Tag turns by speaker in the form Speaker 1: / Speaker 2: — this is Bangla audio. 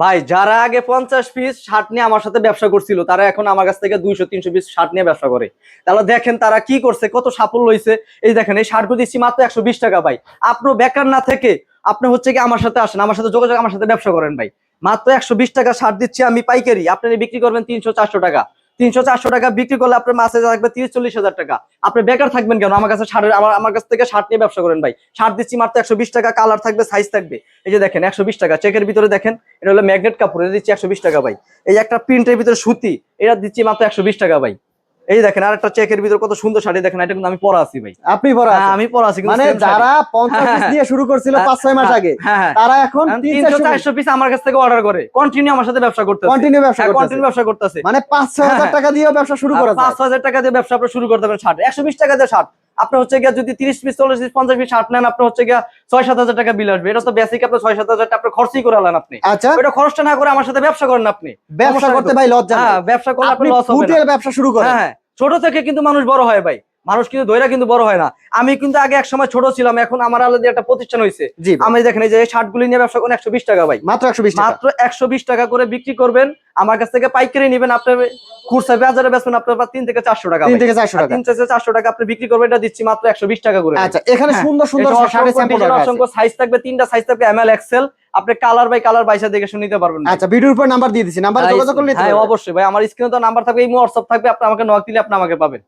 Speaker 1: ভাই যারা আগে 50 পিস শার্ট নিয়ে আমার সাথে ব্যবসা করছিল তারা এখন আমার কাছ থেকে 200-300 পিস শার্ট নিয়ে ব্যবসা করে। তাহলে দেখেন তারা কি করছে, কত সাফল্য হয়েছে। এই দেখেন এই শার্টগুলো দিচ্ছি মাত্র 120 টাকা ভাই। আপনি বেকার না থেকে আপনি হচ্ছে কি আমার সাথে আসেন, আমার সাথে যোগাযোগ, আমার সাথে ব্যবসা করেন ভাই। মাত্র 120 টাকা শার্ট দিচ্ছি আমি পাইকারি, আপনি বিক্রি করবেন 300-400 টাকা। 300-400 টাকা বিক্রি করলে আপনার মাসে থাকবে 30-40 হাজার টাকা। আপনি বেকার থাকবেন কেন? আমার কাছে শার্টের আমার কাছ থেকে শার্ট নিয়ে ব্যবসা করেন ভাই। শার্ট দিচ্ছি মাত্র 120 টাকা, কালার থাকবে, সাইজ থাকবে। এই যে দেখেন 120 টাকা, চেকের ভিতরে দেখেন এটা হলো ম্যাগনেট কাপড়, এটা দিচ্ছি 120 টাকা ভাই। এই একটা প্রিন্টের ভিতরে সুতি, এটা দিচ্ছি মাত্র 120 টাকা ভাই। এই দেখেন আরেকটা চেকের ভিতরে কত সুন্দর শাড়ি, দেখেন এটা কিন্তু আমি পরা আছি ভাই।
Speaker 2: আপনি পরা
Speaker 1: হ্যাঁ,
Speaker 2: আছেন?
Speaker 1: আমি পরা আছি।
Speaker 2: মানে যারা 50 পিস দিয়ে শুরু করছিল 5-6 মাস আগে, তারা এখন
Speaker 1: 300-400 পিস আমার কাছ থেকে অর্ডার করে কন্টিনিউ আমার সাথে ব্যবসা করতেছে।
Speaker 2: কন্টিনিউ ব্যবসা করতেছে।
Speaker 1: কন্টিনিউ ব্যবসা করতেছে।
Speaker 2: মানে 5-6 হাজার টাকা দিয়েও ব্যবসা শুরু করা যায়।
Speaker 1: 5,000 টাকা দিয়ে ব্যবসা আপনি শুরু করতে পারেন। শার্ট 120 টাকা দিয়ে শার্ট আপনি হচ্ছে গিয়া যদি 30 পিস 40 পিস 50 পিস শার্ট নেন, আপনি হচ্ছে গিয়া 6-7 হাজার টাকা বিল আসবে। এটা তো বেসিক, আপনি 6-7 হাজার টাকা আপনি খরচই করে আলেন আপনি।
Speaker 2: আচ্ছা,
Speaker 1: ওটা খরচটা না করে আমার সাথে ব্যবসা করেন আপনি।
Speaker 2: ব্যবসা করতে ভাই লজ্জা নাই।
Speaker 1: হ্যাঁ, ব্যবসা করলে আপনি লস হবে না।
Speaker 2: ফুটের ব্যবসা শুরু করেন।
Speaker 1: হ্যাঁ, ছোট থেকে কিন্তু মানুষ বড় হয় ভাই। মানুষ কিন্তু দইরা কিন্তু বড় হয় না। আমি কিন্তু আগে এক সময় ছোট ছিলাম, এখন আমার আলাদা একটা প্রতিষ্ঠান হয়েছে।
Speaker 2: জি ভাই।
Speaker 1: আমি দেখেন এই যে শার্টগুলি নিয়ে ব্যবসা করেন 120 টাকা ভাই।
Speaker 2: মাত্র 120 টাকা।
Speaker 1: মাত্র 120 টাকা করে বিক্রি করবেন। আমার কাছ থেকে পাইকারি নেবেন, আপনার খুচরা বাজারে বেচবেন আপনার 3 থেকে 400 টাকা।
Speaker 2: 3 থেকে 400 টাকা।
Speaker 1: 3 থেকে 400 টাকা আপনি বিক্রি করবেন, এটা দিচ্ছি মাত্র 120 টাকা করে।
Speaker 2: আচ্ছা, এখানে
Speaker 1: হ্যাঁ,
Speaker 2: সুন্দর সুন্দর শাড়ি স্যাম্পল রাখা আছে।
Speaker 1: অসংখ্য সাইজ থাকবে, 3টা সাইজ থাকবে, এমএল এক্সেল। আপনি কালার বাই কালার বাইসা দেখে শুনে নিতে পারবেন।
Speaker 2: আচ্ছা, ভিডিওর উপর নাম্বার দিয়ে দিছি, নাম্বারে যোগাযোগ করলে নিতে
Speaker 1: হ্যাঁ
Speaker 2: পারবেন।
Speaker 1: অবশ্যই ভাই, আমার স্ক্রিনে তো নাম্বার থাকবে, এই হোয়াটসঅ্যাপ থাকবে, আপনি আমাকে নক দিলে আপনি আমাকে পাবেন।